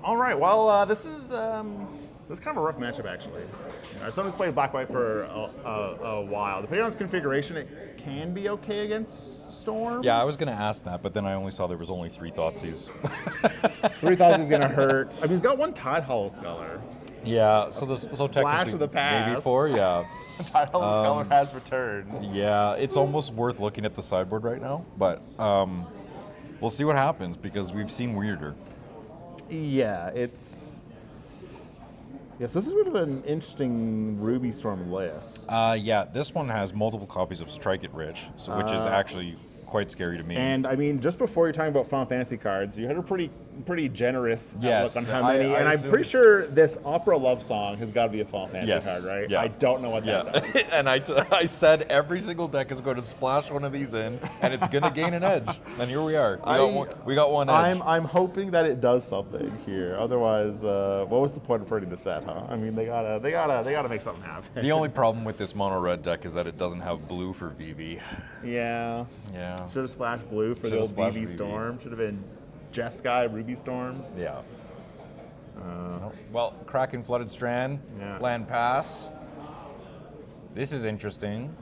All right. Well, this is kind of a rough matchup, actually. Someone's played black-white for a while. Depending on its configuration, it can be okay against Storm. Yeah, I was going to ask that, but then I only saw there was only 3 Thoughtseize. 3 Thougeiz is going to hurt. I mean, he's got 1 Tide Hollow Sculler. Yeah, so technically Flash of the past. maybe 4, yeah. Tide Hollow Sculler has returned. Yeah, it's almost worth looking at the sideboard right now, but we'll see what happens because we've seen weirder. Yeah, it's... Yes, this is a bit of an interesting Ruby Storm list. Yeah, this one has multiple copies of Strike It Rich, so which is actually quite scary to me. And I mean, just before you're talking about Final Fantasy cards, you had a pretty generous outlook on how many. And I'm pretty sure this Opera Love Song has got to be a Final Fantasy card, right? Yeah. I don't know what that does. And I said every single deck is going to splash one of these in, and it's going to gain an edge. And here we are. We got one edge. I'm hoping that it does something here. Otherwise, what was the point of printing the set, huh? I mean, they gotta make something happen. The only problem with this mono red deck is that it doesn't have blue for VV. Yeah. Should have splashed blue for the old VV Storm. Should have been Jeskai Ruby Storm. Yeah. Well, Kraken Flooded Strand, Land Pass. This is interesting.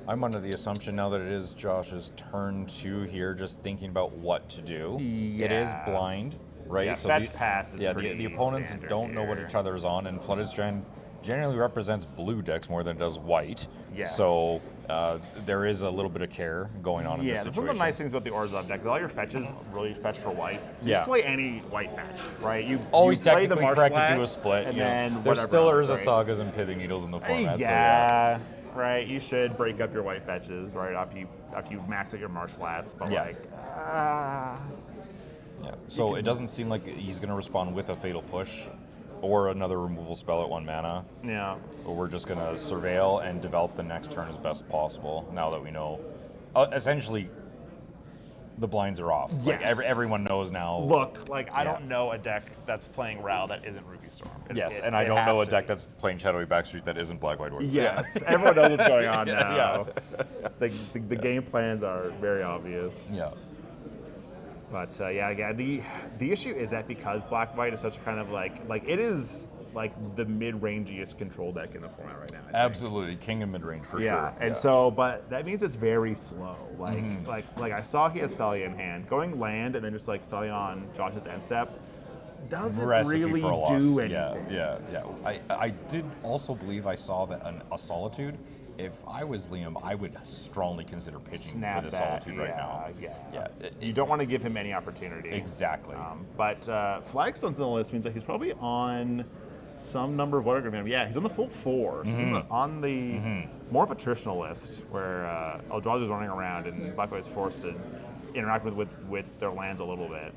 I'm under the assumption now that it is Josh's turn 2 here, just thinking about what to do. Yeah. It is blind, right? Yeah, so fetch pass is the opponents don't know what each other is on, and Flooded Strand generally represents blue decks more than it does white. Yes. So there is a little bit of care going on in this situation. One of the nice things about the Orzhov deck is all your fetches really fetch for white. So you just play any white fetch, right? You always play the technically correct to do a split. And then there's still Urza Sagas and Pithing Needles in the format. Yeah, so right. You should break up your white fetches right after you max out your Marsh Flats. But So it doesn't seem like he's going to respond with a Fatal Push or another removal spell at 1 mana. Yeah. Or we're just going to surveil and develop the next turn as best possible now that we know. Essentially, the blinds are off. Yes. Like everyone knows now. Look, I don't know a deck that's playing Ral that isn't Ruby Storm. And I don't know a deck that's playing Shadowy Backstreet that isn't Black White Order. Yes, everyone knows what's going on now. The game plans are very obvious. Yeah. But the issue is that because Black White is such a kind of like it is like the mid-rangiest control deck in the format right now. I think. Absolutely, king of mid-range for sure. And so, but that means it's very slow. Like I saw he has Felia in hand. Going land and then just like Felia on Josh's end step doesn't really do anything. Yeah. I did also believe I saw that a Solitude. If I was Liam, I would strongly consider pitching for the Solitude right now. Yeah. You don't want to give him any opportunity. Exactly. But Flagstone's on the list means that he's probably on some number of what are going to be. Yeah, he's on the full 4. So he's on the more of a traditional list where Eldrazi is running around and Black White is forced to interact with their lands a little bit.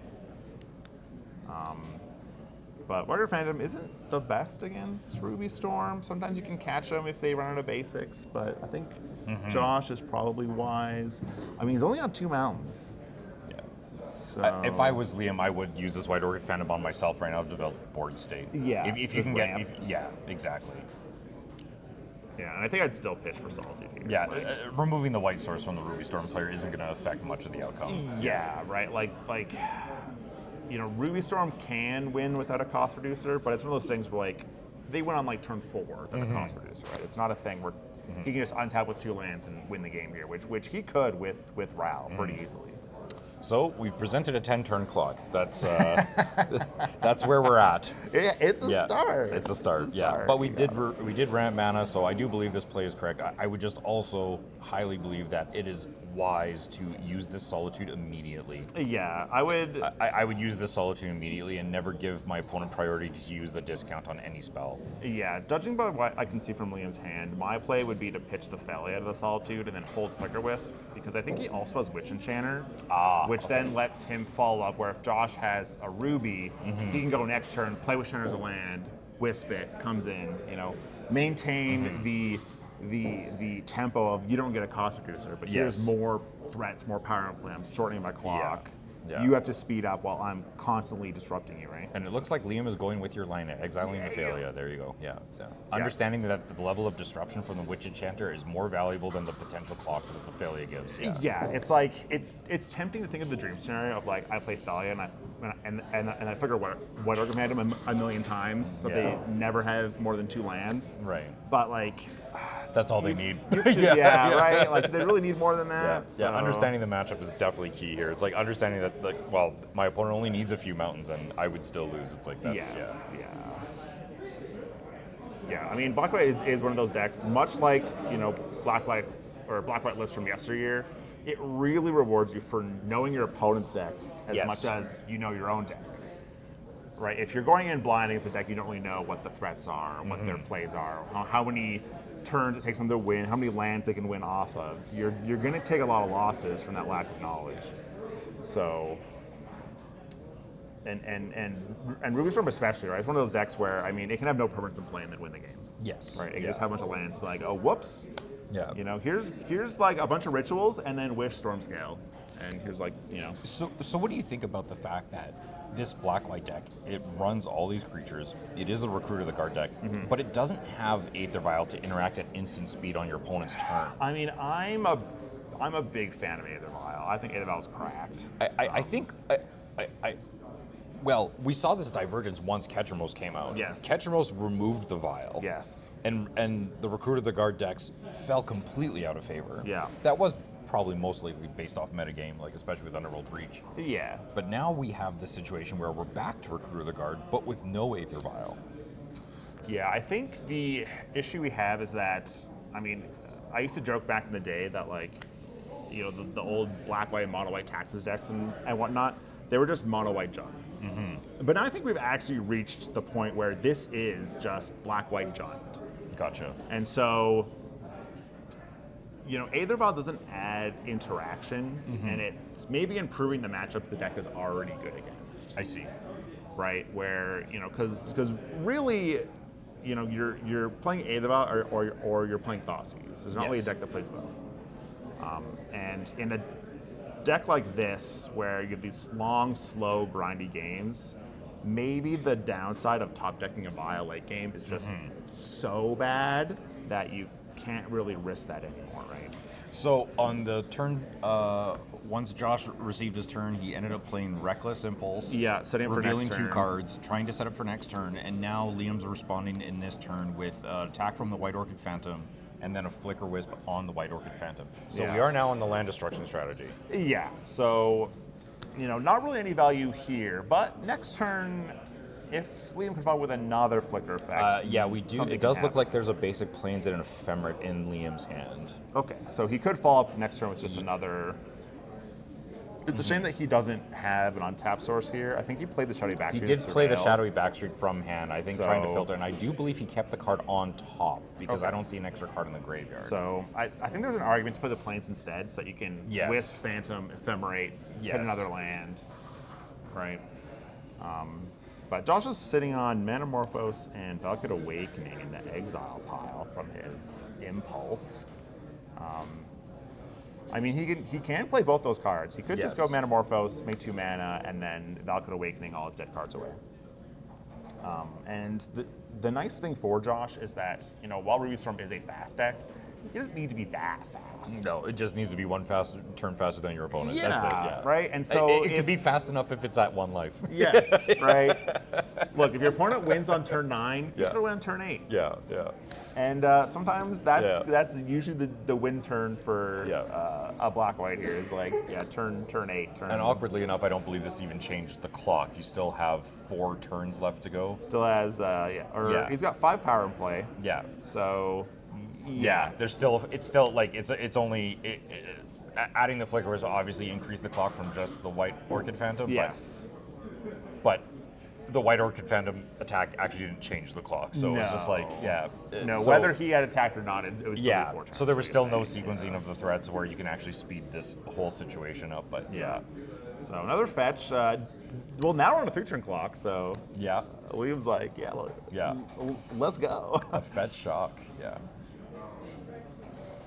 But Warrior Phantom isn't the best against Ruby Storm. Sometimes you can catch them if they run out of basics, but I think Josh is probably wise. I mean, he's only on 2 mountains. Yeah. So if I was Liam, I would use this White Orchid Phantom on myself right now to develop board state. Yeah. If you can get... exactly. Yeah, and I think I'd still pitch for Solitude here. Yeah, removing the white source from the Ruby Storm player isn't going to affect much of the outcome. Yeah, right. Ruby Storm can win without a cost reducer, but it's one of those things where they win on turn 4 without a cost reducer, right? It's not a thing where he can just untap with 2 lands and win the game here, which he could with Ral pretty easily. So we've presented a 10-turn clock. That's that's where we're at. Yeah, it's a start. It's a start. Yeah, but we did ramp mana, so I do believe this play is correct. I would just also highly believe that it is wise to use this Solitude immediately. Yeah, I would. I would use this Solitude immediately and never give my opponent priority to use the discount on any spell. Yeah, judging by what I can see from Liam's hand, my play would be to pitch the Felia to the Solitude and then hold Flicker Wisp, because I think he also has Witch Enchanter, which then lets him follow up, where if Josh has a Ruby, he can go next turn, play Witch Enchanter as a land, Wisp it, comes in, maintain the tempo of you don't get a cost reducer, but here's more threats, more power in play. I'm shortening my clock. Yeah. you have to speed up while I'm constantly disrupting you, right? And it looks like Liam is going with your line, exiling the Thalia. There you go. Yeah. Understanding that the level of disruption from the Witch Enchanter is more valuable than the potential clock that the Thalia gives. Yeah, it's like it's tempting to think of the dream scenario of like I play Thalia and I figure what Ogre made them a million times, so they never have more than 2 lands. Right. But like that's all they need. Yeah, right. Like, do they really need more than that? Yeah. Understanding the matchup is definitely key here. It's like understanding that, like, well, my opponent only needs a few mountains, and I would still lose. It's like that's Yeah, I mean, Black-White is one of those decks, much like, Black-White or Black-White list from yesteryear. It really rewards you for knowing your opponent's deck as much as you know your own deck. Right? If you're going in blind against a deck, you don't really know what the threats are, what their plays are, how many turns it takes them to win, how many lands they can win off of. You're going to take a lot of losses from that lack of knowledge. So, and Ruby Storm especially, right? It's one of those decks where, I mean, it can have no permanence in play and then win the game. Yes. Right? It can just have a bunch of lands, be like, oh, whoops. Yeah. Here's like a bunch of rituals and then Wish Stormscale. And here's like, So what do you think about the fact that this Black-White deck, it runs all these creatures, it is a Recruit of the Guard deck, but it doesn't have Aether Vial to interact at instant speed on your opponent's turn? I mean, I'm a big fan of Aether Vial. I think Aether Vial's cracked. I think well, we saw this divergence once Ketchermos came out. Yes. Ketchermos removed the vial. Yes. And the Recruit of the Guard decks fell completely out of favor. Yeah. That was probably mostly based off metagame, like especially with Underworld Breach. Yeah. But now we have this situation where we're back to Recruit of the Guard, but with no Aether Vial. Yeah, I think the issue we have is that, I mean, I used to joke back in the day that, like, the old Black-White, Mono-White Taxes decks and whatnot, they were just Mono-White junk. But now I think we've actually reached the point where this is just Black-White junk. Gotcha. And so, Aether Vial doesn't add interaction, and it's maybe improving the matchups the deck is already good against. I see. Right, where, because really, you're playing Aether Vial or you're playing Thoughtseize. There's not really a deck that plays both. And in a deck like this, where you have these long, slow, grindy games, maybe the downside of top decking a Vial late game is just so bad that you can't really risk that anymore, right? So on the turn, once Josh received his turn, he ended up playing Reckless Impulse. Yeah, setting up for next turn. Revealing 2 cards, trying to set up for next turn, and now Liam's responding in this turn with attack from the White Orchid Phantom, and then a Flicker Wisp on the White Orchid Phantom. So we are now on the land destruction strategy. Yeah, so, not really any value here, but next turn, if Liam comes out with another Flicker effect. Yeah, we do. It does look like there's a basic Plains and an Ephemerate in Liam's hand. Okay, so he could follow up next turn with just another. It's a shame that he doesn't have an untapped source here. I think he played the Shadowy Backstreet. He did play the Shadowy Backstreet from hand, I think, trying to filter, and I do believe he kept the card on top because I don't see an extra card in the graveyard. So I think there's an argument to play the Plains instead, so that you can Wisp, Phantom, Ephemerate, hit another land, right? But Josh is sitting on Manamorphose and Valakut Awakening in the exile pile from his Impulse. I mean, he can play both those cards. He could just go Manamorphose, make 2 mana, and then Valakut Awakening all his dead cards away. And the nice thing for Josh is that, while Ruby Storm is a fast deck, it doesn't need to be that fast. No, it just needs to be one turn faster than your opponent. Yeah, that's it. Yeah, right. And so it could be fast enough if it's at 1 life. Yes, right. Look, if your opponent wins on turn 9, he's gonna win on turn 8. Yeah. And sometimes that's usually the win turn for a Black-White here is like turn 8. And awkwardly enough, I don't believe this even changed the clock. You still have 4 turns left to go. Still has he's got 5 power in play. Yeah. So. Yeah, it's still like it's only adding the Flicker was obviously increased the clock from just the White Orchid Phantom. Yes. But the White Orchid Phantom attack actually didn't change the clock, so it was just like whether he had attacked or not, it was still 4 turns. So there was still no sequencing of the threats where you can actually speed this whole situation up. But so another fetch. Well, now we're on a 3-turn clock, so William's like, let's go. A fetch shock. Yeah.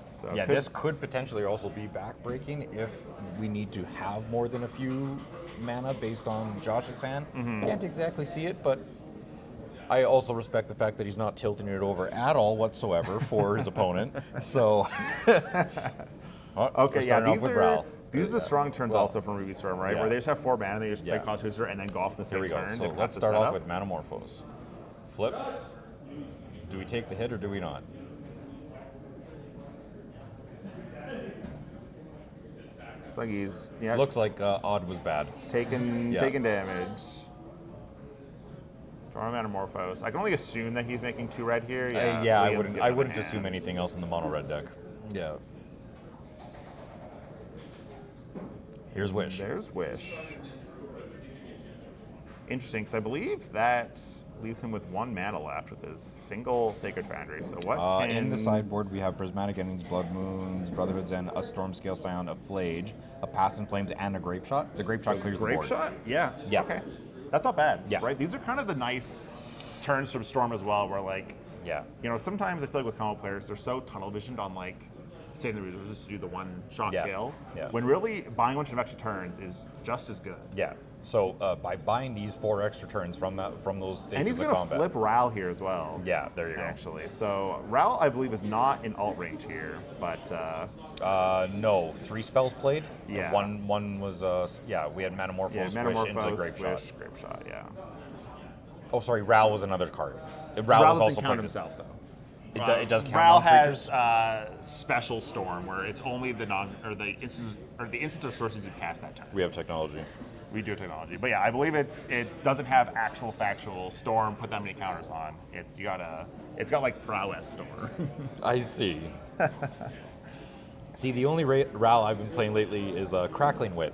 So this could potentially also be backbreaking if we need to have more than a few mana based on Josh's hand. Can't exactly see it, but I also respect the fact that he's not tilting it over at all whatsoever for his opponent. So, Okay, yeah, these are the Yeah. strong turns Well, also from Ruby Storm, right? yeah. Where they just have 4 mana, they just play Yeah. Cause Booster and then go off the Here same we go. turn. So They have let's to start set off up. with Manamorphose. Flip. Do we take the hit or do we not? Looks like he's Looks like Odd was bad. taking Yeah. damage. Draw Metamorphose. I can only assume that he's making 2 red here. Yeah, I Liam's wouldn't. giving I him a wouldn't assume hand. anything else in the mono red deck. Yeah. Here's Wish. There's Wish. Interesting, because I believe that leaves him with 1 mana left with his single Sacred Foundry. So what can... In the sideboard, we have Prismatic Endings, Blood Moons, Brotherhood's End, a Stormscale Sound, a Flage, a Pass in Flames, and a Grape Shot. The Grape Shot clears the Grape board. Shot? Yeah. Yeah. Okay. That's not bad. Yeah. Right? These are kind of the nice turns from Storm as well, where like, Yeah. you know, sometimes I feel like with combo players, they're so tunnel visioned on like saving the resources to do the 1-shot Yeah. kill. Yeah. When really buying a bunch of extra turns is just as good. Yeah. So by buying these 4 extra turns from those stages And he's of going to combat. flip Ral here as well. Yeah, there you go. Actually. So Ral, I believe, is not in alt range here, but No, 3 spells played. Yeah. One was we had Manamorphose, yeah, Wish, into Metamorphose, Grape Shot. Wish, Grape Shot, yeah. Oh, sorry, Ral was another card. Ral was doesn't also count played. himself, though. It does count Ral on has creatures. special storm where it's only the instants or sources you cast that turn. We have technology. We do technology, but yeah, I believe it doesn't have actual factual storm. Put that many counters on. It's got like prowess storm. I see. See, the only Ral I've been playing lately is Crackling Wit.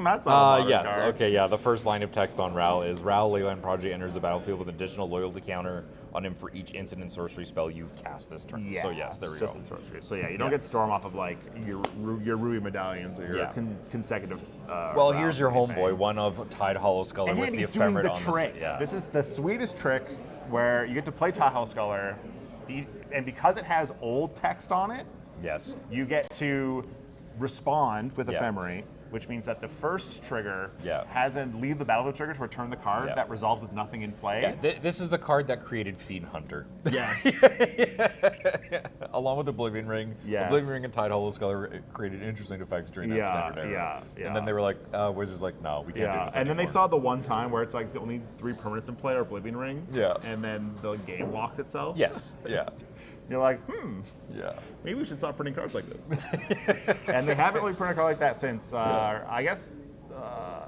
That's not a Yes. card. Okay. Yeah. The first line of text on Ral is Ral Leyland Prodigy enters the battlefield with additional loyalty counter on him for each instant and sorcery spell you've cast this turn. Yeah, So yes, there we just go. in sorcery. So yeah, you don't get storm off of like your Ruby medallions or your Yeah. consecutive. Well, rounds here's your or anything. homeboy, one of Tide Hollow Sculler And with the he's doing ephemerate the on trick. this. Yeah. This is the sweetest trick where you get to play Tahoe Sculler, and because it has old text on it, Yes. you get to respond with Yeah. Ephemerate, which means that the first trigger Yeah. has a leave the battlefield trigger to return the card Yeah. that resolves with nothing in play. Yeah, this is the card that created Fiend Hunter. Yes. Along with Oblivion Ring. Yes. Oblivion Ring and Tide Hollow Sculler created interesting effects during that standard era. yeah. And then they were like, Wizards like, no, we can't do Yeah, this and then they anymore. saw the one time where it's like the only 3 permanents in play are Oblivion Rings. Yeah. And then the game locks itself. Yes. Yeah. You're like, Yeah. maybe we should stop printing cards like this. And they haven't really printed a card like that since, I guess,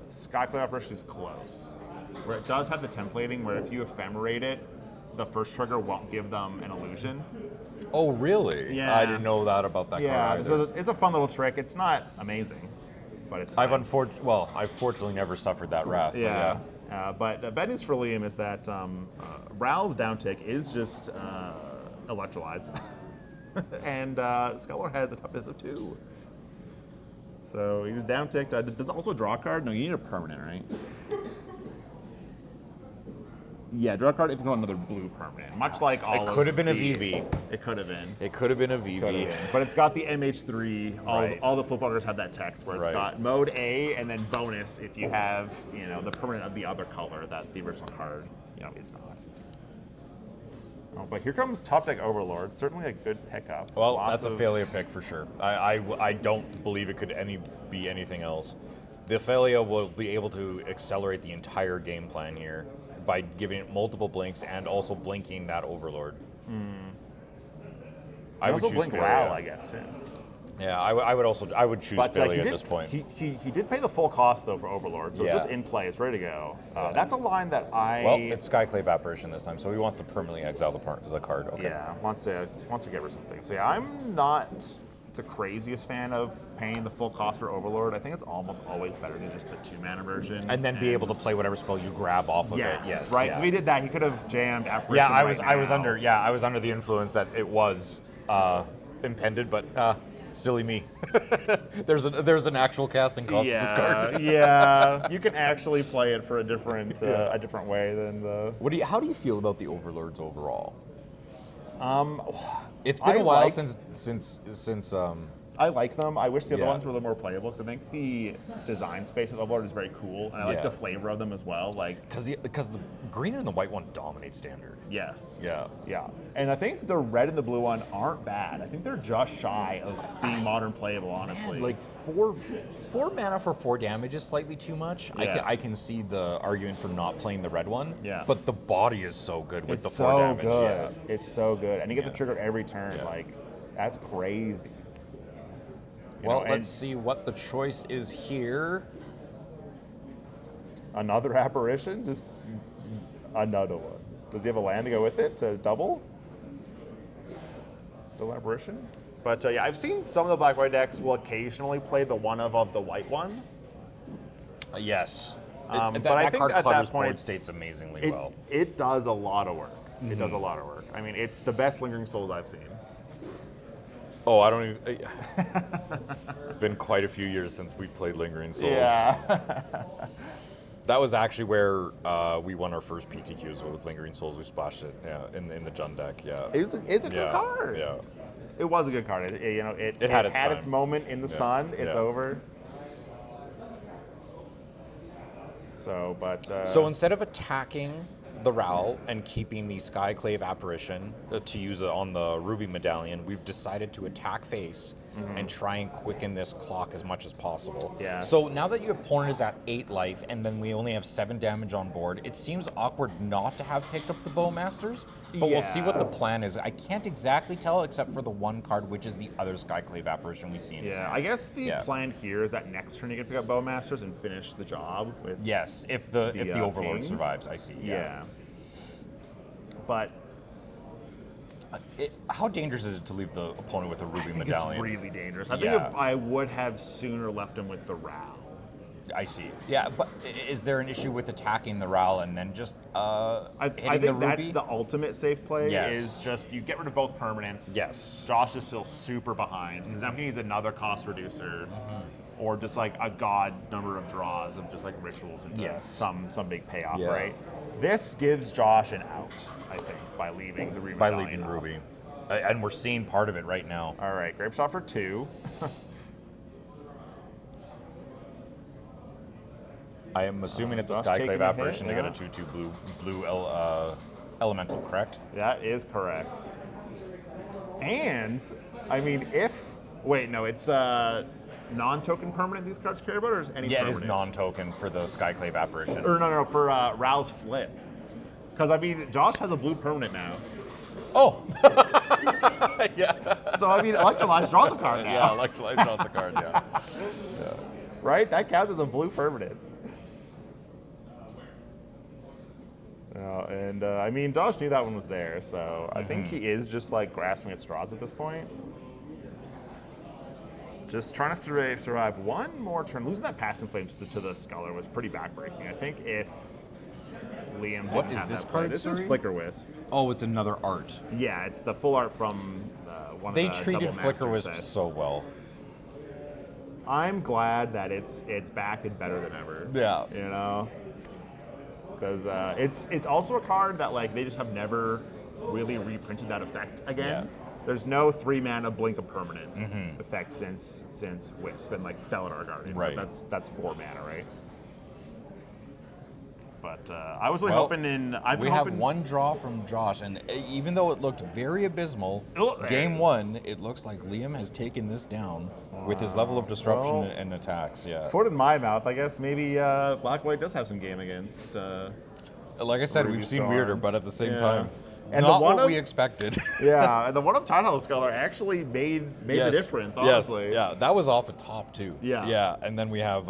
Skyclave Operation is close. Where it does have the templating where if you ephemerate it, the first trigger won't give them an illusion. Oh, really? Yeah. I didn't know that about that Yeah, card either. it's a fun little trick. It's not amazing, but it's I've fun. I've fortunately never suffered that wrath. Yeah. But bad news for Liam is that Ral's downtick is just electrolytes. And Sculler has a toughness of 2. So he's downticked. Does it also draw a card? No, you need a permanent, right? Yeah, draw a card if you want another blue permanent. Much like all It could have been a the- VV. It could have been. It could have been a VV. But it's got the MH3. Right. All the footballers have that text where it's Right. got mode A and then bonus if you have, the permanent of the other color that the original card, is not. Oh, but here comes Top Deck Overlord. Certainly a good pickup. Well, Lots that's a of- failure pick for sure. I don't believe it could be anything else. The Thalia will be able to accelerate the entire game plan here by giving it multiple blinks and also blinking that Overlord. I would also choose blink Thalia. Ral, I guess, too. Yeah, I would choose Thalia at this point. He did pay the full cost though for Overlord, so it's Yeah. just in play. It's ready to go. That's a line that I Well, it's Skyclave Apparition this time, so he wants to permanently exile the card. Okay. wants to get rid of something. So yeah, I'm not the craziest fan of paying the full cost for Overlord. I think it's almost always better than just the 2-mana version. And then be able to play whatever spell you grab off of it. Yes, right. yeah. Because we did that. He could have jammed Apparition. Yeah, I was now. I was under the influence that it was impended, but silly me. there's an actual casting cost to this card. Yeah, you can actually play it for a different way than the. How do you feel about the Overlords overall? Um, It's been I a while like- since I like them. I wish the other Yeah. ones were a little more playable because I think the design space of the board is very cool, and I like Yeah. the flavor of them as well. Like, Because the green and the white one dominate standard. yes, Yeah. yeah, and I think the red and the blue one aren't bad. I think they're just shy of being modern playable, honestly. Like four mana for 4 damage is slightly too much. Yeah. I can see the argument for not playing the red one. Yeah. But the body is so good with it's the 4 so damage. good. Yeah. It's so good, and you get Yeah. the trigger every turn. Yeah. Like, that's crazy. You Well, know, and let's see what the choice is here. Another apparition, just another one. Does he have a land to go with it to double? Double apparition. But yeah, I've seen some of the black-white decks will occasionally play the one of the white one. Yes. But I think card at clutters that point board states amazingly it, well. It does a lot of work. It does a lot of work. I mean, it's the best Lingering Souls I've seen. Oh, I don't even. It's been quite a few years since we played Lingering Souls. Yeah. That was actually where we won our first PTQs with Lingering Souls. We splashed it, in the Jund deck. Yeah. It's a good card. Yeah. It was a good card. It had had its its time. moment in the sun. It's Yeah. over. So, but So instead of attacking the Ral and keeping the Skyclave Apparition to use it on the Ruby Medallion, we've decided to attack face and try and quicken this clock as much as possible. Yes. So now that your opponent is at 8 life and then we only have 7 damage on board, it seems awkward not to have picked up the Bowmasters, but we'll see what the plan is. I can't exactly tell except for the one card, which is the other Skyclave Apparition we see in his yeah, hand. I guess the Yeah. plan here is that next turn you can pick up Bowmasters and finish the job with. Yes, if the Overlord King. survives, I see. Yeah. But How dangerous is it to leave the opponent with a Ruby I think Medallion? it's really dangerous. I Yeah. think if I would have sooner left him with the Ral. I see. Yeah, but is there an issue with attacking the Ral and then just I hitting think the Ruby? that's the ultimate safe play. Yes. Is just you get rid of both permanents. Yes. Josh is still super behind because now he needs another cost reducer, or just like a god number of draws of just like rituals into Yes. some big payoff, Yeah. right? This gives Josh an out, I think, by leaving the Ruby. by Medallion leaving off. Ruby. And we're seeing part of it right now. All right, Grape Shot for 2. I am assuming at the Josh taking Skyclave a Apparition hit, to get a 2/2 blue elemental, correct? That is correct. And I mean, it's non-token permanent these cards care about, or is any Yeah, it permanent? is non-token for the Skyclave Apparition. Or no, for Ral's flip. Because I mean, Josh has a blue permanent now. Oh! Yeah. So I mean, Electrolyze draws a card now. Yeah, Electrolyze draws a card, yeah. Right? That counts as a blue permanent. And I mean, Josh knew that one was there, so I think he is just like grasping at straws at this point. Just trying to survive one more turn. Losing that Passing Flames to the Sculler was pretty backbreaking. I think if Liam didn't What is have this that play, card, this is sorry? Flicker Wisp. Oh, it's another art. Yeah, it's the full art from one They of the treated Double Flicker Master Wisp sets. so well. I'm glad that it's back and better than ever. Yeah. You know? Because it's also a card that like they just have never really reprinted that effect again. Yeah. There's no 3-mana blink of permanent effect since Wisp and like Felidar Guardian. Right. That's 4 mana, right? But I was really hoping we have one draw from Josh, and even though it looked very abysmal, There game it is. 1, it looks like Liam has taken this down with his level of disruption Well, and attacks. Yeah. foot in my mouth. I guess maybe Black-White does have some game against. Like I said, Ruby we've seen Storm. weirder, but at the same Yeah. time, And not the one what of- we expected. Yeah, and the one of Tidal Scholar actually made the difference, honestly. Yes, yeah, that was off the top too. Yeah. Yeah, and then we have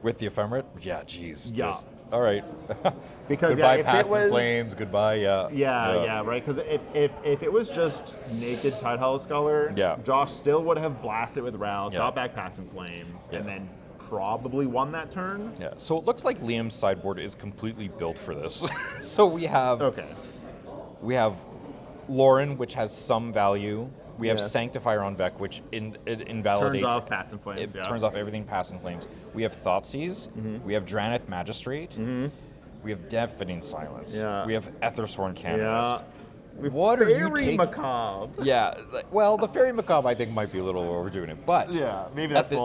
with the Ephemerate, geez. Yeah. Just, all right. Because goodbye, if it Past in was Flames, goodbye, Yeah, right. Because if it was just naked Tidal Scholar, Yeah. Josh still would have blasted with Ral, Yeah. got back Passing Flames, Yeah. and then probably won that turn. Yeah, so it looks like Liam's sideboard is completely built for this. So we have Lauren, which has some value. We have Yes. Sanctifier on Vec, which it invalidates. Turns off Passing Flames. It turns off everything Passing Flames. We have Thoughtseize. We have Draneth Magistrate. We have Deafening Silence. Yeah. We have Ethersworn Canonist. What are you Very taking? macabre. Yeah, well, the fairy macabre I think might be a little overdoing it, but Yeah, maybe at that's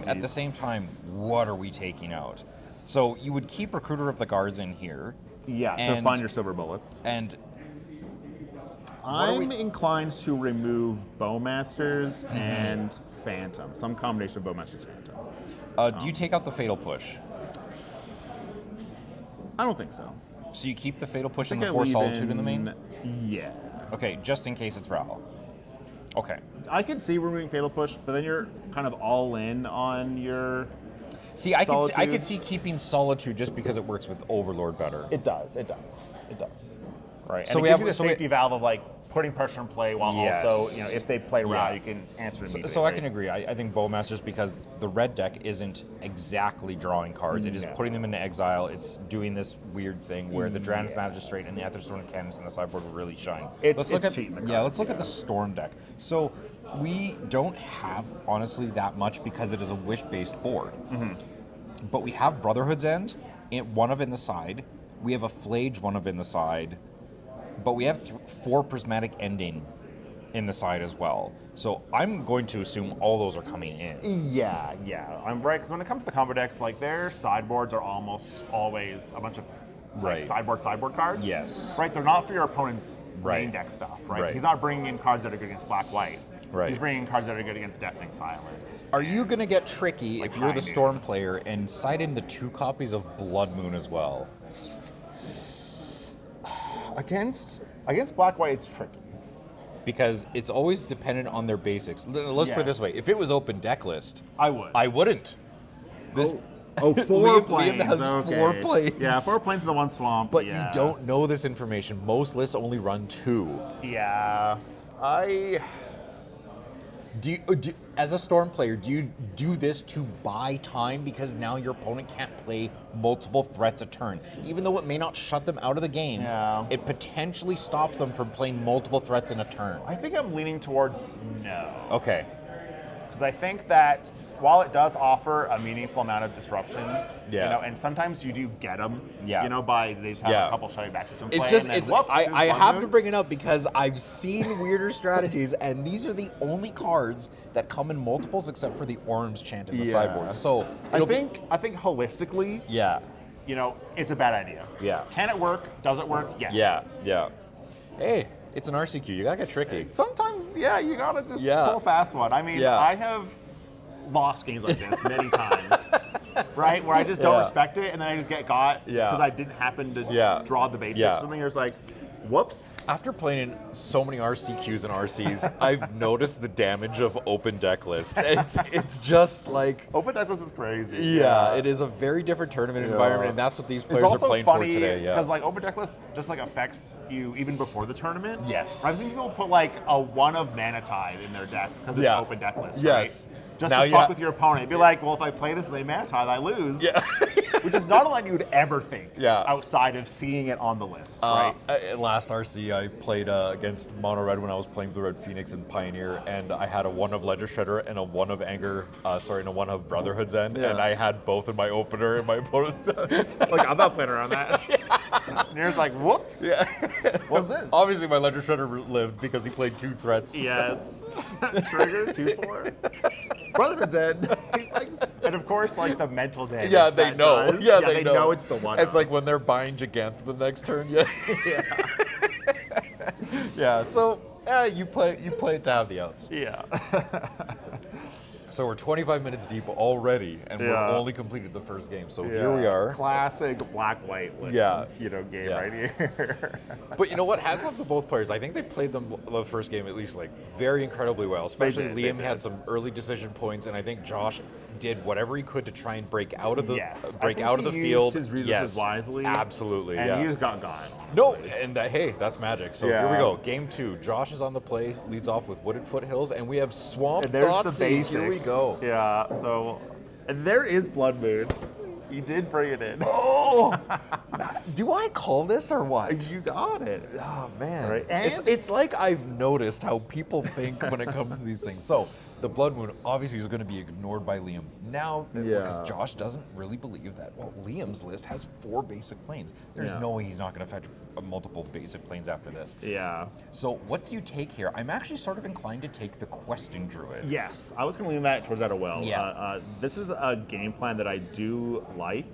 at the same time, what are we taking out? So you would keep Recruiter of the Guards in here. Yeah, to and- find your silver bullets. And I'm inclined to remove Bowmasters and Phantom. Some combination of Bowmasters Phantom. do you take out the Fatal Push? I don't think so. So you keep the Fatal Push I and think the I Force leave Solitude in the in- main? Yeah. Okay, just in case it's Ravel. Okay. I could see removing Fatal Push, but then you're kind of all in on your... See, I could Solitudes. see keeping Solitude just because it works with Overlord better. It does. Right. So And we it gives have- you the so we- safety valve of like putting pressure in play while Yes. also, you know, if they play route, Yeah. you can answer immediately. So I right? can agree. I think Bowmasters, because the red deck isn't exactly drawing cards. It is No. putting them into exile. It's doing this weird thing where the Drannith Magistrate and the Aetherstorm Cannons in the sideboard will really shine. It's look at cheating the yeah. card, Let's look at the Storm deck. So we don't have honestly that much because it is a wish-based board. But we have Brotherhood's End, one of in the side. We have a Flage, one of in the side. But we have 4 Prismatic Ending in the side as well. So I'm going to assume all those are coming in. Yeah, I'm right. Because when it comes to combo decks, like their sideboards are almost always a bunch of Right. sideboard cards. Yes. Right. They're not for your opponent's Right. main deck stuff. Right? Right. He's not bringing in cards that are good against black-white. Right. He's bringing in cards that are good against Deafening Silence. Are you going to get tricky Like if you're the High Storm player and side in the 2 copies of Blood Moon as well? Against black-white, it's tricky. Because it's always dependent on their basics. Let's put it this Yes. way. If it was open deck list, I would. I wouldn't. This, Oh, 4 Liam planes. has 4 planes. Yeah, 4 planes in the 1 swamp. But yeah. you don't know this information. Most lists only run 2. Yeah. As a Storm player, do you do this to buy time because now your opponent can't play multiple threats a turn? Even though it may not shut them out of the game, Yeah. it potentially stops them from playing multiple threats in a turn. I think I'm leaning toward no. Okay. Because I think that while it does offer a meaningful amount of disruption, Yeah. you know, and sometimes you do get them, Yeah. you know, by they just have Yeah. a couple shutting back to play. It's just, and then, it's. whoops, I there's have Blood to Moon. bring it up because I've seen weirder strategies, and these are the only cards that come in multiples except for the Orm's Chant in the Yeah. sideboard. So I it'll think holistically, yeah, you know, it's a bad idea. Yeah. Can it work? Does it work? Yes. yeah. Hey, it's an RCQ. You gotta get tricky. Sometimes, yeah, you gotta just Yeah. pull a fast one. I mean, Yeah. I have lost games like this many times, right? Where I just don't Yeah. respect it, and then I just get got Yeah. because I didn't happen to Yeah. draw the basics Yeah. or something. It's like, whoops. After playing in so many RCQs and RCs, I've noticed the damage of open deck list. It's just like, Open deck list is crazy. yeah, it is a very different tournament environment, and that's what these players It's are also playing funny for today. Yeah. because like open deck list just like affects you even before the tournament. Yes. I've seen people put like a 1 of Mana Tide in their deck because it's Yeah. open deck list. Yes. Right? Just Now to you fuck ha- with your opponent. Be like, well, if I play this and they Mana Tide, I lose. Yeah. Which is not a line you would ever think. Yeah. Outside of seeing it on the list, right? Last RC, I played against Mono Red when I was playing Blue Red Phoenix and Pioneer, and I had a 1 of Ledger Shredder and a 1 of Anger, and a 1 of Brotherhood's End, Yeah. and I had both in my opener and my opponent's. Like, I'm not playing around that. And you're just like, whoops. Yeah. What's this? Obviously, my Ledger Shredder lived because he played 2 threats. Yes. Trigger 2/4. Brotherhood's End. He's like, and of course, like the mental damage. Yeah, they that know. does. Yeah, they know. it's the one. It's like when they're buying Gigantha the next turn. Yeah. yeah. Yeah. So you play it to have the outs. Yeah. So we're 25 minutes deep already, and we've Yeah. only completed the first game. So here we are. Classic black-white. Yeah. Game Yeah. right here. But you know what? Hats off to both players. I think they played the first game at least like very incredibly well. Especially did, they Liam did. had some early decision points, and I think Josh did whatever he could to try and break out of the Yes. break I think out of the he used field. his resources wisely. Absolutely. And yeah. he just got gone. No, and hey, that's magic. So here we Yeah. go. Game 2. Josh is on the play, leads off with Wooded Foothills, and we have Swamp And there's the Thoughtseize. basic. Here we go. Yeah. So, and there is Blood Moon. He did bring it in. Oh, Do I call this or what? You got it. Oh man, Right, it's like I've noticed how people think when it comes to these things. So the Blood Moon obviously is going to be ignored by Liam now because Yeah. Josh doesn't really believe that. Well, Liam's list has 4 basic planes. There's Yeah. no way he's not going to fetch multiple basic planes after this. Yeah. So what do you take here? I'm actually sort of inclined to take the Questing Druid. Yes, I was going to lean that towards that as well. Yeah. This is a game plan that I do like.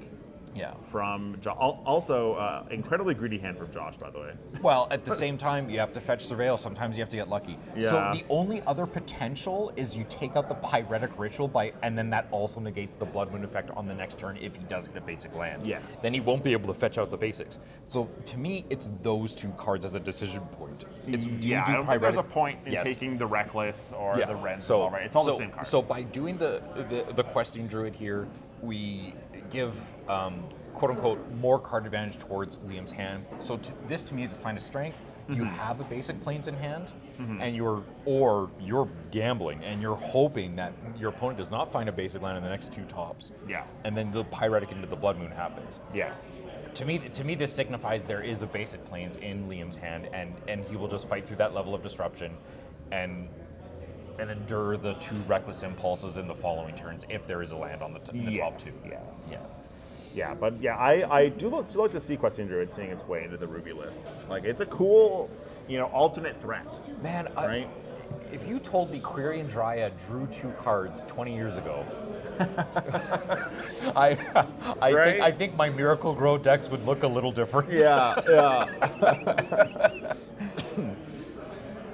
Yeah. From also incredibly greedy hand from Josh, by the way. Well, at the same time, you have to fetch Surveil. Sometimes you have to get lucky. Yeah. So the only other potential is you take out the Pyretic Ritual and then that also negates the Blood Moon effect on the next turn if he does get a basic land. Yes. Then he won't be able to fetch out the basics. So to me, it's those 2 cards as a decision point. It's do you I do don't think there's a Pyretic- point in Yes. taking the Reckless or the Rents. So, It's all right. It's all the same card. So by doing the Questing Druid here, we give quote unquote more card advantage towards Liam's hand. So this to me is a sign of strength. You have a basic planes in hand, and you're gambling and you're hoping that your opponent does not find a basic land in the next 2 tops. Yeah. And then the Pyretic into the Blood Moon happens. Yes. To me, this signifies there is a basic planes in Liam's hand, and he will just fight through that level of disruption, and endure the 2 reckless impulses in the following turns if there is a land on the top 2. Yes. Yeah. Yeah, but yeah, I do still like to see Questing Druid seeing its way into the Ruby lists. Like, it's a cool, alternate threat. Man, Right? If you told me Quirion Dryad drew 2 cards 20 years ago, I think my Miracle Grow decks would look a little different. Yeah.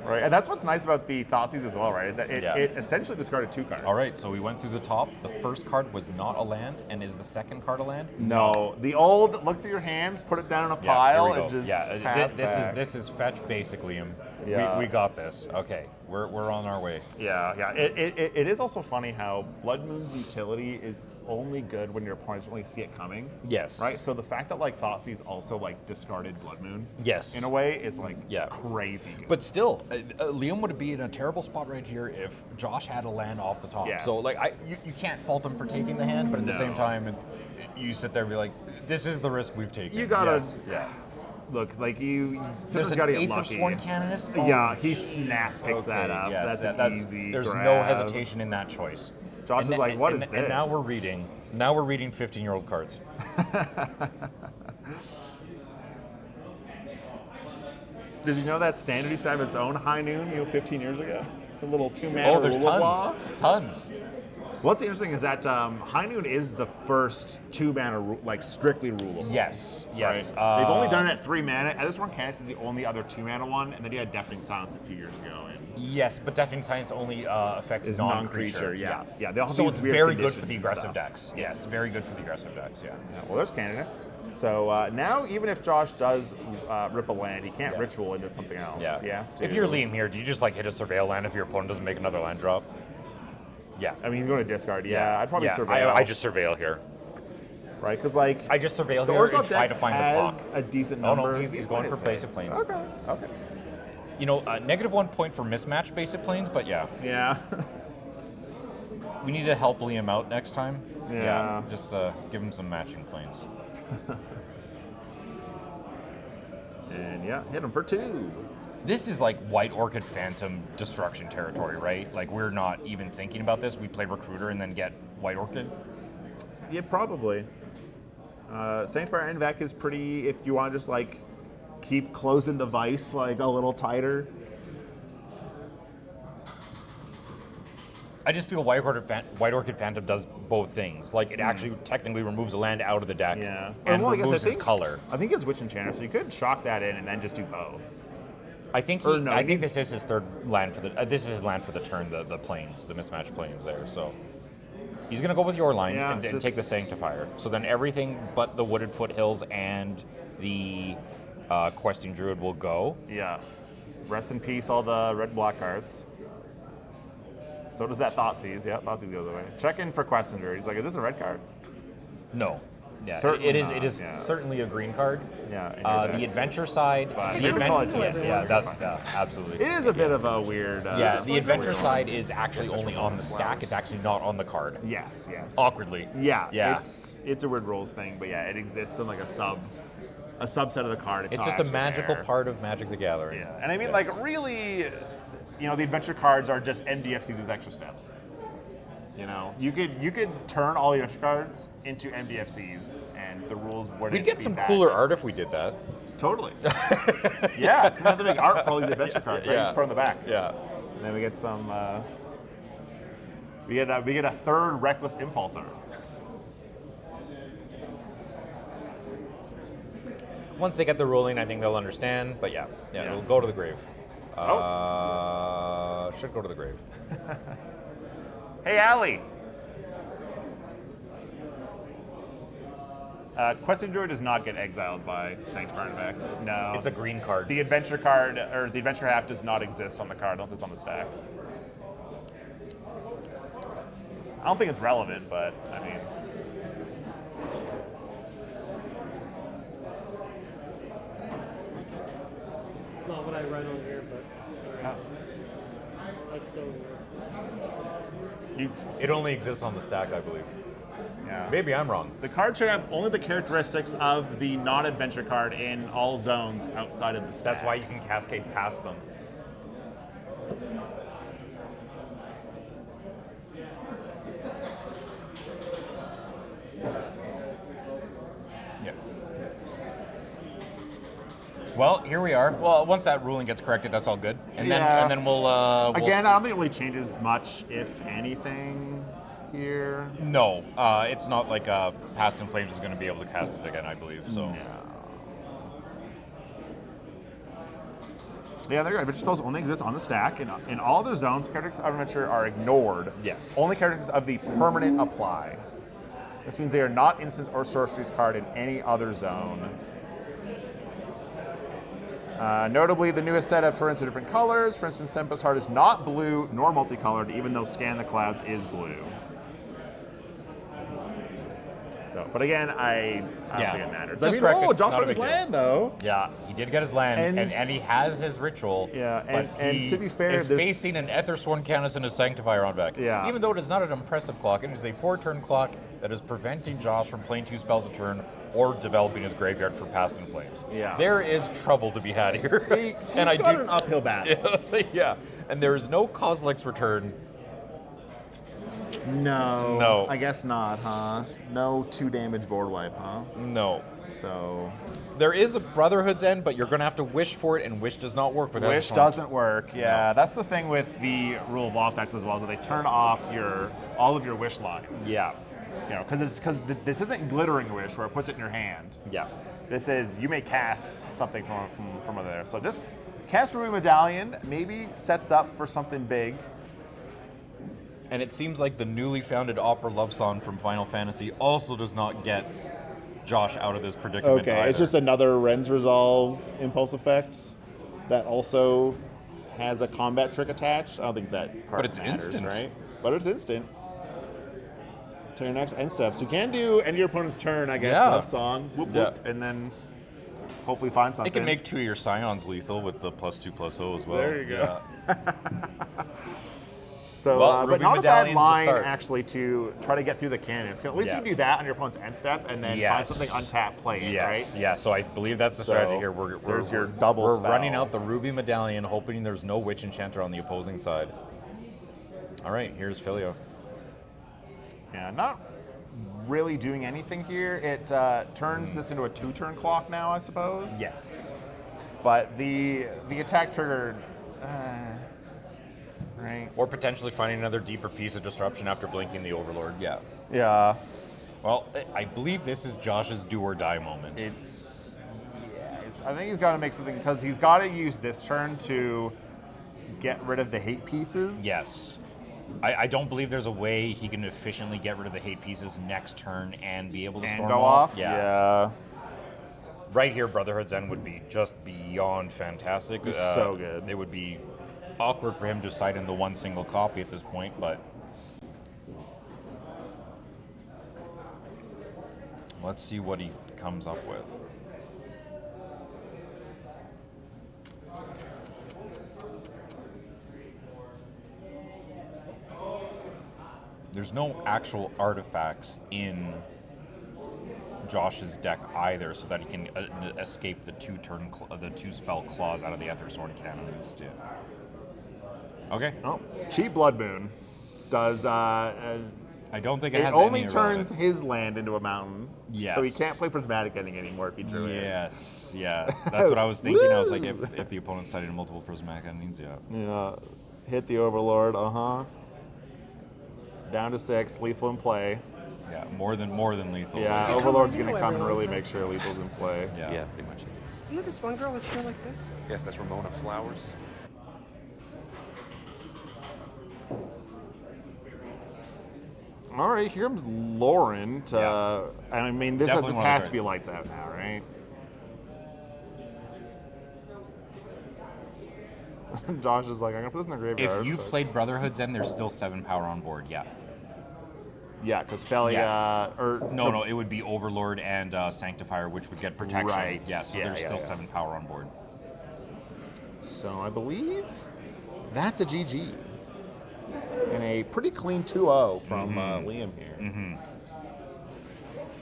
Right, and that's what's nice about the Thoughtseizes as well, right? Is that it essentially discarded 2 cards. All right, so we went through the top. The first card was not a land, and is the second card a land? No, the old look through your hand, put it down in a pile, here we and go. just pass back. This is fetch basically. Yeah. We got this. Okay, we're on our way. Yeah. It is also funny how Blood Moon's utility is only good when your opponents only see it coming. Yes. Right. So the fact that Thoughtseize also discarded Blood Moon. Yes. In a way, is crazy good. But still, Liam would be in a terrible spot right here if Josh had a land off the top. Yes. So you can't fault him for taking the hand, but at the same time, you sit there and be like, this is the risk we've taken. You gotta. Yes. Yeah. Look, you There's sometimes an gotta get 8th of lucky. Sworn Canonist. Oh, Yeah, he picks that up. Yes, That's an easy There's grab. no hesitation in that choice. Josh is like, what is this? And now we're reading 15-year-old cards. Did you know that Standard used to have its own High Noon, 15 years ago? A little 2-mana Oh, there's rule of law. tons. What's interesting is that High Noon is the first 2-mana, strictly rulable. Yes. Right? They've only done it at 3 mana. At this one, Canis is the only other 2-mana one, and then you had Deafening Silence a few years ago. Yes, but Deafening Silence only affects Is non-creature. Yeah. They all have So these it's weird very good for conditions the and aggressive stuff. decks. Yes, very good for the aggressive decks. Yeah. Well, there's Canonist. So now, even if Josh does rip a land, he can't ritual into something else. Yeah. He has to. If you're Liam here, do you just hit a Surveil land if your opponent doesn't make another land drop? Yeah. I mean, he's going to discard. Yeah, I'd probably surveil. I just Surveil here. Right, because I just Surveil the here and Orzhov try deck to find the has clock. a decent Oh, number. no, he's going for basic planes. Okay. -1 point for mismatch basic planes, but yeah. Yeah. We need to help Liam out next time. Yeah. Just give him some matching planes. And hit him for 2. This is like White Orchid Phantom destruction territory, right? We're not even thinking about this. We play Recruiter and then get White Orchid. Yeah, probably. Sanctifier Invec is pretty, if you want to just keep closing the vice a little tighter. I just feel White Orchid Phantom does both things. It actually technically removes a land out of the deck and removes his color. I think it's Witch Enchanter, so you could shock that in and then just do both. I think this is his third land for the. This is his land for the turn. The planes, the mismatched planes there. So he's gonna go with your line and take the Sanctifier. So then everything but the Wooded Foothills and the Questing Druid will go. Yeah. Rest in peace, all the red-black cards. So does that Thoughtseize. Yeah, Thoughtseize goes away. Check in for Questing Druid. He's like, is this a red card? No. Yeah, Certainly it is. not, It is certainly a green card. Yeah. The adventure side. Absolutely. It is a bit of a weird. The adventure side is actually only on the stack. It's actually not on the card. Yes. Awkwardly. Yeah. Yeah. It's a weird rules thing, but it exists in a sub a subset of the card. It's not just a actually magical there. part of Magic the Gathering. Yeah, and I mean, like, really, the adventure cards are just MDFCs with extra steps. You could turn all the adventure cards into MDFCs, and the rules wouldn't. We'd get be some that cooler different. art if we did that. Totally. Yeah, it's not the big art for all these adventure cards, right? Yeah. Just put on the back. Yeah. And then we get some. We get a third Reckless Impulse art. Once they get the ruling, I think they'll understand. But yeah, it'll go to the grave. Should go to the grave. Hey, Allie. Questing Druid does not get exiled by Sanctifier in the back. No. It's a green card. The adventure card, or the adventure half, does not exist on the card unless it's on the stack. I don't think it's relevant, but I mean. It's not what I write on here, but that's so weird. It only exists on the stack, I believe. Yeah. Maybe I'm wrong. The card should have only the characteristics of the non-adventure card in all zones outside of the stack. That's why you can cascade past them. Yeah. Well, here we are. Well, once that ruling gets corrected, that's all good, and then we'll Again, I don't think it really changes much, if anything, here. No, it's not like Past in Flames is going to be able to cast it again, I believe. So. No. Yeah, there you go. Adventure spells only exist on the stack. In all other zones, characteristics of adventure are ignored. Yes. Only characteristics of the permanent apply. This means they are not instants or sorceries card in any other zone. Notably, the newest set of permanents are different colors. For instance, Tempest Heart is not blue nor multicolored, even though Scan the Clouds is blue. So, but again, I don't think it matters. Just I mean, correct it. Josh Not a got his big deal. land, though. Yeah, he did get his land, and he has his ritual. Yeah, but and he to be fair, is there's- facing an Ethersworn Canis and a Sanctifier on deck. Yeah. Even though it is not an impressive clock, it is a 4-turn clock that is preventing Josh from playing 2 spells a turn or developing his graveyard for Past in Flames. Yeah. There is trouble to be had here. He's got an uphill battle. Yeah, and there is no Kozilek's return. No. I guess not, huh? No 2-damage board wipe, huh? No. So. There is a Brotherhood's End, but you're going to have to wish for it, and wish does not work with Wish Ethersworn. doesn't work. Yeah, that's the thing with the rule of law effects as well, is that they turn off all of your wish lines. Yeah. Because this isn't glittering wish where it puts it in your hand. Yeah. This is you may cast something from over there. So just cast Ruby Medallion. Maybe sets up for something big. And it seems like the newly founded opera love song from Final Fantasy also does not get Josh out of this predicament. Okay, either. it's just another Ren's Resolve impulse effect that also has a combat trick attached. I don't think that part But it's matters, instant. right? But it's instant. To your next end steps. You can do end of your opponent's turn, I guess, Yeah. love song, whoop whoop, and then hopefully find something. It can make 2 of your Scions lethal with the +2/+0 as well. There you go. Yeah. So, Well, but Ruby not a bad Medallion's the line start. actually to try to get through the cannons. At least Yeah. you can do that on your opponent's end step and then find Yes. something untapped, play it, Yes, right? yeah, so I believe that's the So, strategy here. We're there's your double We're spell. running out the Ruby Medallion, hoping there's no Witch Enchanter on the opposing side. All right, here's Filio. Yeah, not really doing anything here. It turns this into a 2-turn clock now, I suppose. Yes. But the attack triggered, right? Or potentially finding another deeper piece of disruption after blinking the Overlord. Yeah. Yeah. Well, I believe this is Josh's do or die moment. I think he's got to make something, because he's got to use this turn to get rid of the hate pieces. Yes. I don't believe there's a way he can efficiently get rid of the hate pieces next turn and be able to And storm go off. Yeah. Right here, Brotherhood's End would be just beyond fantastic. It's so good. It would be awkward for him to cite in the one single copy at this point, but let's see what he comes up with. There's no actual artifacts in Josh's deck either, so that he can escape the the 2 spell clause out of the Ether Sword Cannon he used to. Okay. Oh, cheap Blood Moon does. I don't think it It has only any turns irrelevant. his land into a mountain. Yes. So he can't play Prismatic Ending anymore if he drew it. Yes, yeah. That's what I was thinking. I was like, if the opponent's cited multiple Prismatic Endings, yeah. Yeah. Hit the Overlord. Down to 6. Lethal in play. Yeah, more than lethal. Yeah. You Overlord's come gonna reveal come and everyone, really huh? make sure lethal's in play. Yeah. Yeah, pretty much. You know this one girl with hair like this? Yes, that's Ramona Flowers. All right, here comes Lauren to. Yeah. I mean, this Definitely one of the has to great- be lights out now, right? Josh is like, I'm gonna put this in the graveyard. If you but- played Brotherhood's End, there's still 7 power on board, yeah. Yeah, because Felia Yeah. or No, it would be Overlord and Sanctifier, which would get protection. Right. Yeah, so Yeah, there's yeah, still yeah. 7 power on board. So I believe that's a GG. And a pretty clean 2-0 from Liam here.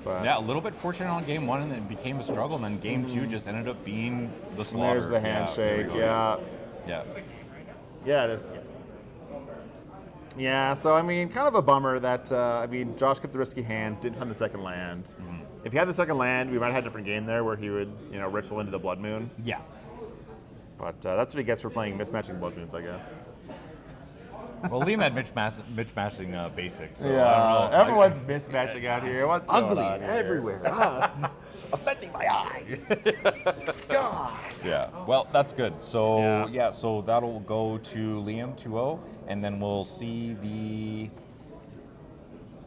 But Yeah, a little bit fortunate on game 1, and then it became a struggle, and then game 2 just ended up being the slaughter. there's the handshake. Yeah. Yeah. Yeah, it is. Yeah, so I mean, kind of a bummer that Josh kept the risky hand, didn't find the second land. If he had the second land, we might have had a different game there where he would, ritual into the Blood Moon. Yeah. But that's what he gets for playing mismatching Blood Moons, I guess. Well, Liam had mismatching basics. So Yeah, I don't know. everyone's mismatching out here. What's going on here? everywhere. Offending my eyes. God. Yeah. Well, that's good. So Yeah. so that'll go to Liam 2-0, and then we'll see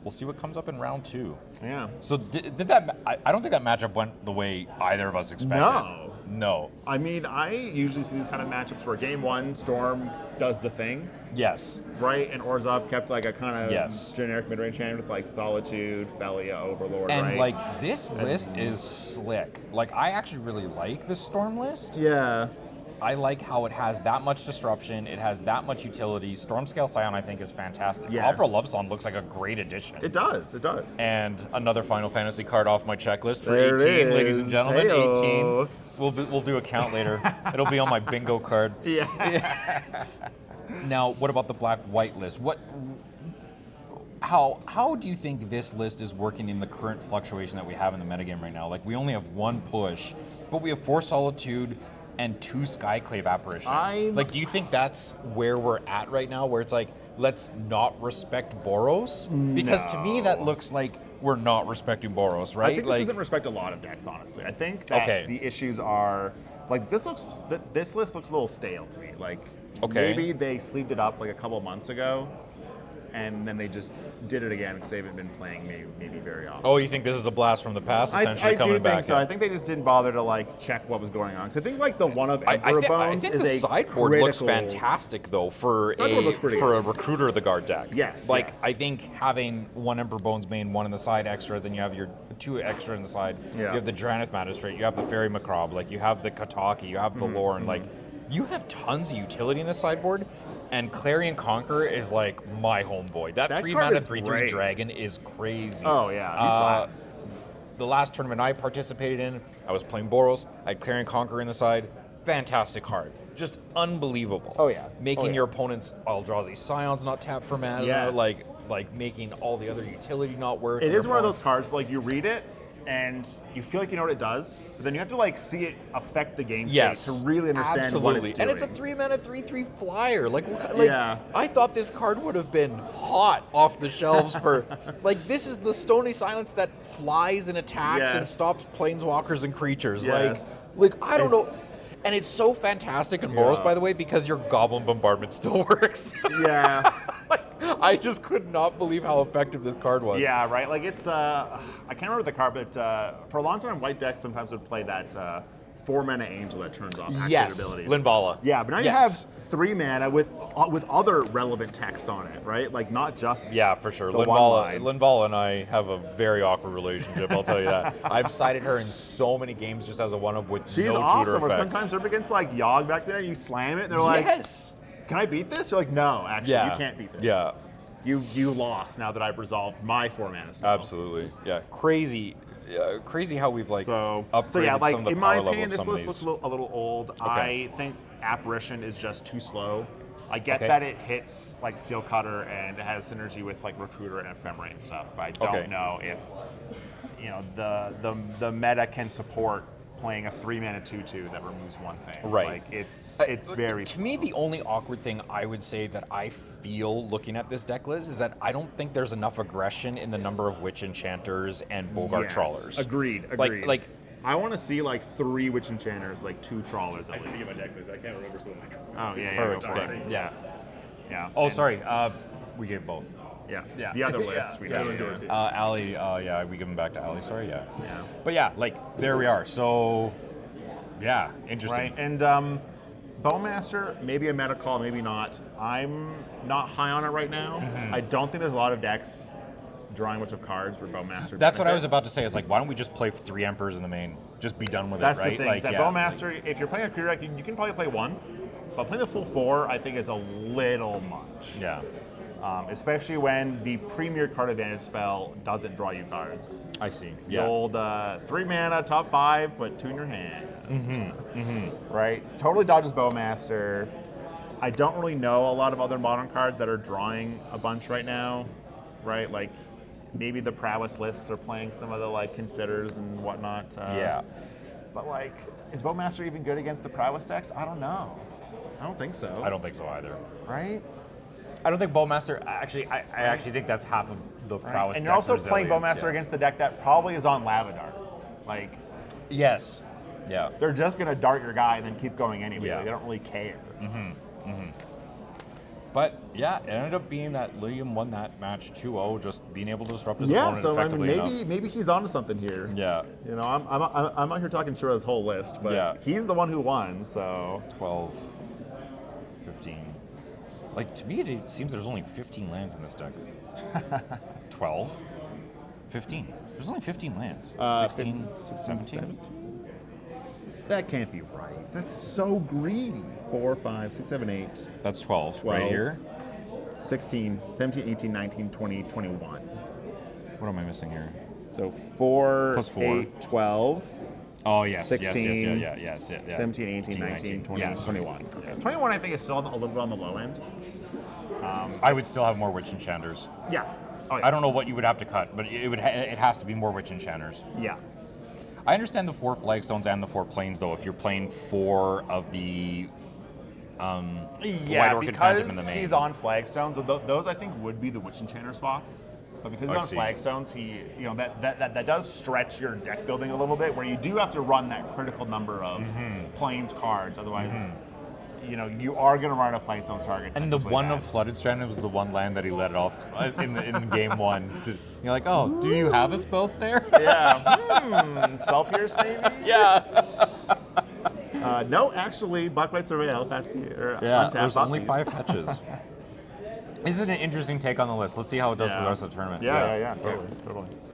what comes up in round 2. Yeah. So did that? I don't think that matchup went the way either of us expected. No. No. I mean, I usually see these kind of matchups where game 1, Storm does the thing, Yes. right? And Orzhov kept like a kind of Yes. generic mid-range hand with like Solitude, Felia, Overlord, And right? like this list is slick. Like I actually really like the Storm list. Yeah. I like how it has that much disruption. It has that much utility. Stormscale Scion, I think, is fantastic. Yes. Opera Love Song looks like a great addition. It does. It does. And another Final Fantasy card off my checklist for There it 18, ladies and is. gentlemen. Hey-o. 18. We'll do a count later. It'll be on my bingo card. Yeah. Now, what about the black-white list? How do you think this list is working in the current fluctuation that we have in the metagame right now? Like, we only have 1 push, but we have 4 Solitude and 2 Skyclave Apparition. Like, do you think that's where we're at right now, where it's like, let's not respect Boros? Because to me, that looks like we're not respecting Boros, right? I think this doesn't respect a lot of decks, honestly. I think that the issues are like this list looks a little stale to me. Like maybe they sleeved it up like a couple of months ago, and then they just did it again because they haven't been playing maybe very often. Oh, you think this is a blast from the past, essentially I coming do back? think so. I think they just didn't bother to like check what was going on. Because I think like the one of Emperor I Bones think is the a sideboard looks critical- fantastic though for Sideboard looks pretty a good. recruiter of the guard deck. Yes, like yes. I think having 1 Emperor Bones main, 1 in the side extra, then you have your 2 extra in the side. Yeah. You have the Dranith Magistrate, you have the Fairy Macabre, like you have the Kataki, you have the Lorne, like you have tons of utility in the sideboard. And Clarion Conqueror is like my homeboy. That 3 card mana is 3/3 great. dragon is crazy. Oh yeah, he slaps. The last tournament I participated in, I was playing Boros. I had Clarion Conqueror in the side. Fantastic card. Just unbelievable. Oh, yeah. Making Oh, yeah. your opponent's Eldrazi Scions not tap for mana. Yes. Like making all the other utility not work. It Your is one of those opponent's- cards where like you read it and you feel like you know what it does, but then you have to like see it affect the game state Yes, to really understand absolutely. what it's And doing. it's a 3 mana 3/3 flyer. Like Yeah. I thought this card would have been hot off the shelves for like this is the Stony Silence that flies and attacks and Yes. stops planeswalkers and creatures. Yes. Like I don't know. It's- And it's so fantastic in Boros, by the way, because your Goblin Bombardment still works. Yeah. I just could not believe how effective this card was. Yeah, right. Like it's I can't remember the card, but for a long time, white decks sometimes would play that 4 mana angel that turns off activated Yes, abilities. Linvala. Yeah, but now you have 3 mana with other relevant text on it, right? Like not just Yeah, for sure. the one line. Linvala and I have a very awkward relationship, I'll tell you that. I've cited her in so many games just as a one-of with She's no tutor awesome. Or effects. sometimes they're up against like Yogg back there, you slam it, and they're like, Yes. "Can I beat this?" You're like, "No, actually, Yeah. you can't beat this." Yeah. You lost now that I've resolved my 4 mana spell. Absolutely. Yeah. Crazy. crazy how we've like So upgraded yeah, like some of the in my power level opinion, of this some of list looks these. a little old. I think Apparition is just too slow. I get Okay. that it hits like Steel Cutter and it has synergy with like Recruiter and Ephemerate and stuff, but I don't Okay. know if the meta can support playing a 3-mana 2/2 that removes one thing. Right. Like it's very To me, the only awkward thing I would say that I feel looking at this deck list is that I don't think there's enough aggression in the number of Witch Enchanters and Bogart Yes. Trawlers. Agreed. Like I want to see like 3 Witch Enchanters, like 2 Trawlers at I should least. get my deck list. I can't remember some of my Oh yeah, Perfect. go for Okay. it. Yeah. Yeah. Oh, And- sorry. We gave both. Yeah. Yeah. The other list we Yeah, did. it was yours. Allie, yeah, we give them back to Allie. Sorry, yeah. Yeah. But yeah, like there we are. So, yeah, interesting. Right, and Bowmaster, maybe a meta call, maybe not. I'm not high on it right now. I don't think there's a lot of decks drawing much of cards for Bowmaster. That's what I was benefits. about to say. Is like, why don't we just play 3 Emperors in the main? Just be done with That's it, right? the thing. Like, Is that Bowmaster, if you're playing a creature deck, you can probably play 1, but playing the full 4, I think is a little much. Yeah. Especially when the premier card advantage spell doesn't draw you cards. I see. The Yeah. old 3 mana, top 5, but 2 in your hand. Right? Totally dodges Bowmaster. I don't really know a lot of other modern cards that are drawing a bunch right now. Right? Like maybe the prowess lists are playing some of the like considers and whatnot. Yeah. But like, is Bowmaster even good against the prowess decks? I don't know. I don't think so. I don't think so either. Right? I don't think Bowmaster. Actually, I actually think that's half of the prowess. And you're also deck's playing resilience, Bowmaster yeah. against the deck that probably is on Lavadar. Like, Yes. Yeah. they're just gonna dart your guy and then keep going anyway. Yeah. Like, they don't really care. But yeah, it ended up being that Liam won that match 2-0, just being able to disrupt his Yeah, opponent so I mean, effectively enough. maybe he's onto something here. Yeah. You know, I'm out here talking Shura's whole list, but Yeah. he's the one who won. So 12, 15. Like, to me, it seems there's only 15 lands in this deck. 12? 15. There's only 15 lands. 16, 17? That can't be right. That's so greedy. 4, 5, 6, 7, 8, That's 12, right 12. here. 16, 17, 18, 19, 20, 21. What am I missing here? So 4, Plus 4. 8, 12. Oh, yes. 16, yes. 17, 18, 19, 20, yes. 21. Okay. 21, I think, is still a little bit on the low end. I would still have more Witch Enchanters. Yeah. Oh, yeah. I don't know what you would have to cut, but it has to be more Witch Enchanters. Yeah. I understand the 4 Flagstones and the 4 Plains, though, if you're playing 4 of the White Orchid because Phantom in the main. he's on Flagstones. Those I think would be the Witch Enchanter spots. But because he's I on see. Flagstones, that does stretch your deck building a little bit, where you do have to run that critical number of Plains cards. Otherwise, you are going to run out of Flagstones targets. And the one of Flooded Strand was the one land that he let off in game 1. You're like, oh, do you have a spell snare? Yeah. Spell Pierce, maybe? Yeah. No, actually, Blacklight Surveil, Yeah, untap, there's only Thoughtseize. 5 fetches. This is an interesting take on the list. Let's see how it does for the rest of the tournament. Yeah, totally.